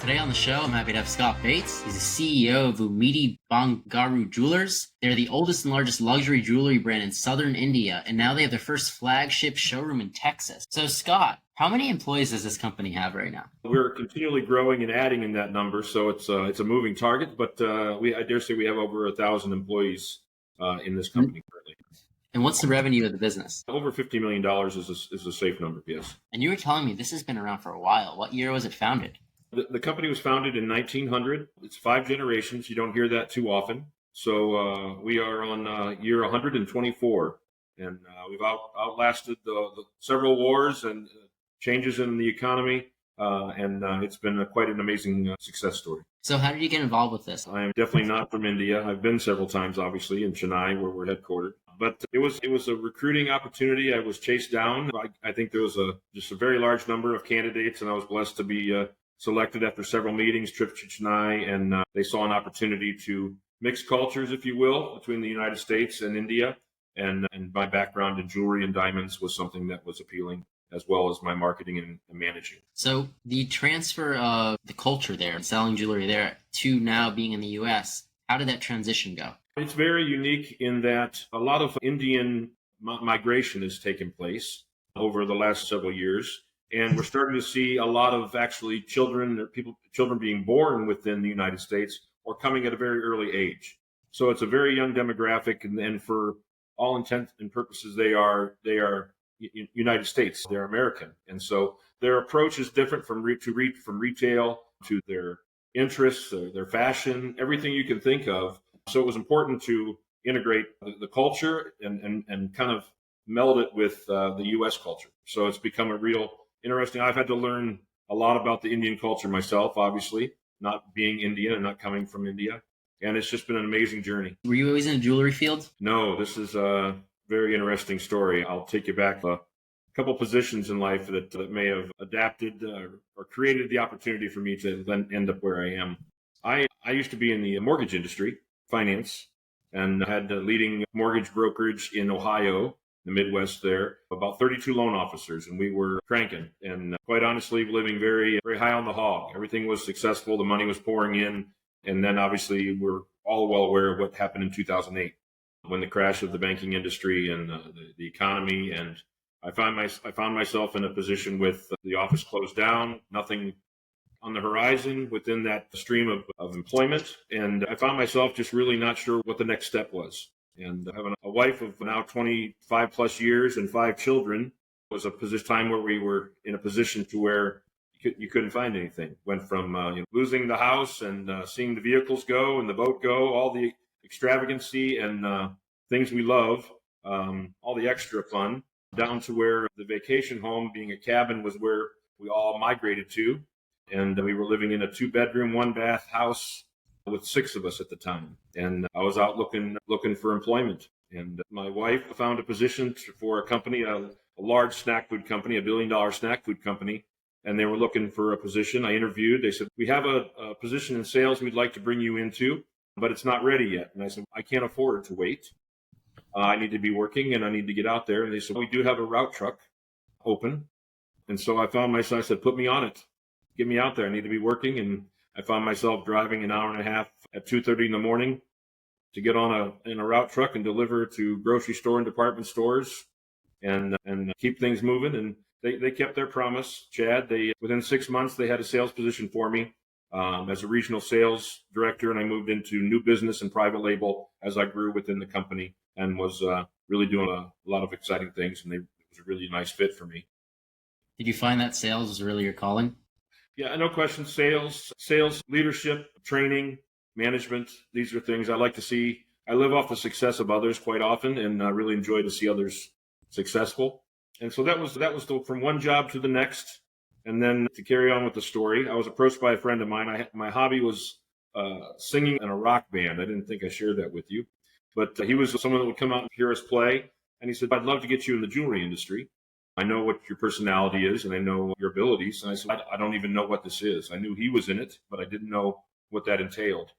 Today on the show, I'm happy to have Scott Bates. He's the CEO of Vummidi Bangaru Jewelers. They're the oldest and largest luxury jewelry brand in southern India, and now they have their first flagship showroom in Texas. So, Scott, how many employees does this company have right now? We're continually growing and adding in that number, so it's a moving target. But I dare say we have over 1,000 employees in this company currently. And what's the revenue of the business? Over $50 million is a safe number, yes. And you were telling me this has been around for a while. What year was it founded? The company was founded in 1900. It's 5 generations. You don't hear that too often. So we are on year 124, and we've outlasted the several wars and changes in the economy, and it's been quite an amazing success story. So how did you get involved with this? I am definitely not from India. I've been several times, obviously, in Chennai, where we're headquartered. But it was a recruiting opportunity. I was chased down. I think there was just a very large number of candidates, and I was blessed to be selected after several meetings, trips to Chennai, and they saw an opportunity to mix cultures, if you will, between the United States and India. And my background in jewelry and diamonds was something that was appealing, as well as my marketing and managing. So the transfer of the culture there and selling jewelry there to now being in the U.S., how did that transition go? It's very unique in that a lot of Indian migration has taken place over the last several years. And we're starting to see a lot of actually children being born within the United States or coming at a very early age. So it's a very young demographic, and for all intents and purposes, they are United States. They're American, and so their approach is different from retail to their interests, their fashion, everything you can think of. So it was important to integrate the culture and kind of meld it with the U.S. culture. So it's become a real interesting. I've had to learn a lot about the Indian culture myself, obviously, not being Indian and not coming from India. And it's just been an amazing journey. Were you always in the jewelry field? No, this is a very interesting story. I'll take you back a couple positions in life that may have adapted or created the opportunity for me to then end up where I am. I used to be in the mortgage industry, finance, and had leading mortgage brokerage in Ohio, the Midwest there, about 32 loan officers, and we were cranking and quite honestly living very, very high on the hog. Everything was successful. The money was pouring in. And then obviously we're all well aware of what happened in 2008 when the crash of the banking industry and the economy. And I found myself in a position with the office closed down, nothing on the horizon within that stream of employment. And I found myself just really not sure what the next step was. And having a wife of now 25 plus years and 5 children was a time where we were in a position to where you couldn't find anything. Went from losing the house and seeing the vehicles go and the boat go, all the extravagancy and things we love, all the extra fun, down to where the vacation home, being a cabin, was where we all migrated to. And we were living in a 2-bedroom, 1-bath house with 6 of us at the time. And I was out looking for employment. And my wife found a position for a company, a large snack food company, $1 billion snack food company. And they were looking for a position. I interviewed. They said, we have a position in sales we'd like to bring you into, but it's not ready yet. And I said, I can't afford to wait. I need to be working and I need to get out there. And they said, we do have a route truck open. And so I found myself, I said, put me on it. Get me out there. I need to be working. And I found myself driving an hour and a half at 2:30 in the morning to get in a route truck and deliver to grocery store and department stores and keep things moving. And they kept their promise, Chad. Within 6 months, they had a sales position for me as a regional sales director, and I moved into new business and private label as I grew within the company and was really doing a lot of exciting things, and it was a really nice fit for me. Did you find that sales was really your calling? Yeah, no question. Sales, leadership, training, management, these are things I like to see. I live off the success of others quite often, and I really enjoy to see others successful. And so that was from one job to the next. And then to carry on with the story, I was approached by a friend of mine. My hobby was singing in a rock band. I didn't think I shared that with you. But he was someone that would come out and hear us play. And he said, I'd love to get you in the jewelry industry. I know what your personality is and I know your abilities. And I said, I don't even know what this is. I knew he was in it, but I didn't know what that entailed.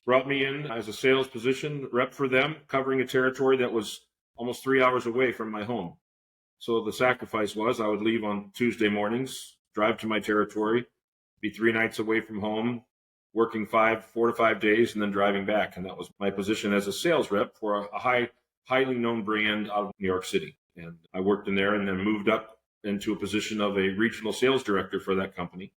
Brought me in as a sales position rep for them, covering a territory that was almost 3 hours away from my home. So the sacrifice was I would leave on Tuesday mornings, drive to my territory, be 3 nights away from home, working 4 to 5 days, and then driving back. And that was my position as a sales rep for a highly known brand out of New York City. And I worked in there and then moved up into a position of a regional sales director for that company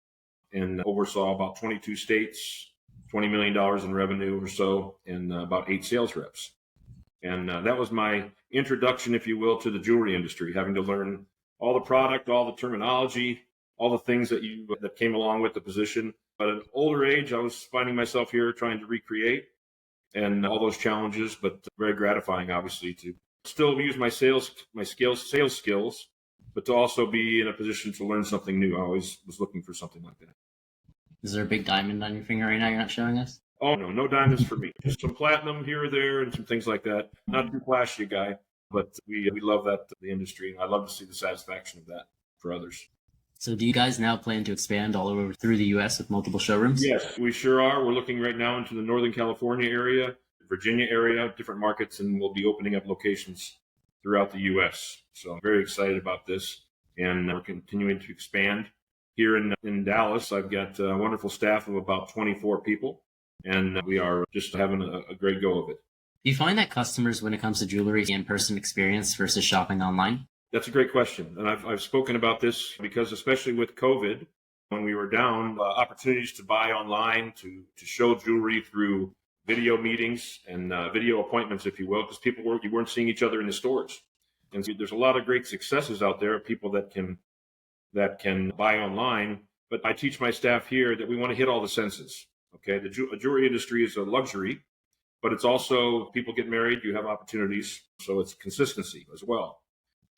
and oversaw about 22 states, $20 million in revenue or so, and about 8 sales reps. And that was my introduction, if you will, to the jewelry industry, having to learn all the product, all the terminology, all the things that came along with the position. But at an older age, I was finding myself here trying to recreate and all those challenges, but very gratifying, obviously, to still use my sales skills, but to also be in a position to learn something new. I always was looking for something like that. Is there a big diamond on your finger right now you're not showing us? Oh, no diamonds for me. Just some platinum here or there and some things like that. Not too flashy, guy, but we love that, the industry, and I love to see the satisfaction of that for others. So do you guys now plan to expand all over through the U.S. with multiple showrooms? Yes, we sure are. We're looking right now into the Northern California area, Virginia area, different markets, and we'll be opening up locations throughout the U.S. So I'm very excited about this, and we're continuing to expand. Here in Dallas, I've got a wonderful staff of about 24 people, and we are just having a great go of it. Do you find that customers, when it comes to jewelry, the in-person experience versus shopping online? That's a great question. And I've spoken about this because especially with COVID, when we were down, opportunities to buy online, to show jewelry through video meetings and video appointments, if you will, because you weren't seeing each other in the stores. And so there's a lot of great successes out there, people that can buy online. But I teach my staff here that we want to hit all the senses. Okay, the jewelry industry is a luxury, but it's also, people get married, you have opportunities, so it's consistency as well.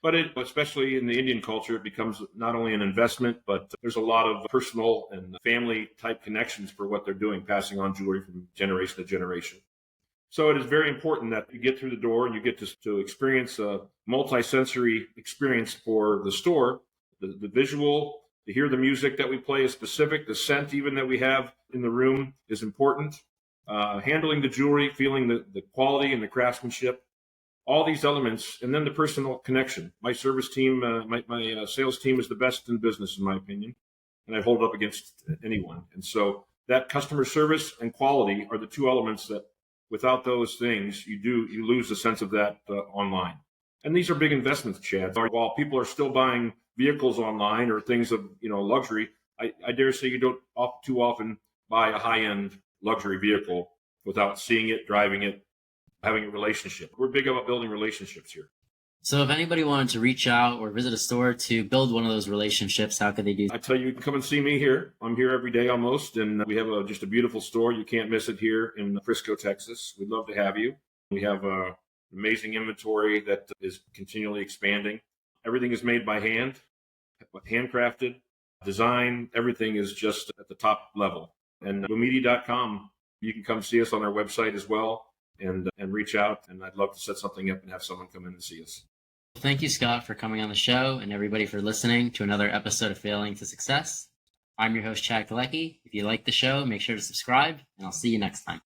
But especially in the Indian culture, it becomes not only an investment, but there's a lot of personal and family type connections for what they're doing, passing on jewelry from generation to generation. So it is very important that you get through the door and you get to experience a multi-sensory experience for the store. The visual, to hear the music that we play is specific. The scent even that we have in the room is important. Handling the jewelry, feeling the quality and the craftsmanship. All these elements, and then the personal connection. My service team, my sales team is the best in business, in my opinion, and I hold up against anyone. And so that customer service and quality are the two elements that, without those things, you lose the sense of that online. And these are big investments, Chad. While people are still buying vehicles online or things of luxury, I dare say you don't too often buy a high-end luxury vehicle without seeing it, driving it, having a relationship. We're big about building relationships here. So if anybody wanted to reach out or visit a store to build one of those relationships, how could they do that? I tell you, come and see me here. I'm here every day almost, and we have just a beautiful store. You can't miss it here in Frisco, Texas. We'd love to have you. We have an amazing inventory that is continually expanding. Everything is made by hand, handcrafted, design. Everything is just at the top level. And Vummidi.com, you can come see us on our website as well. And reach out, and I'd love to set something up and have someone come in and see us. Thank you, Scott, for coming on the show, and everybody for listening to another episode of Failing to Success. I'm your host, Chad Galecki. If you like the show, make sure to subscribe, and I'll see you next time.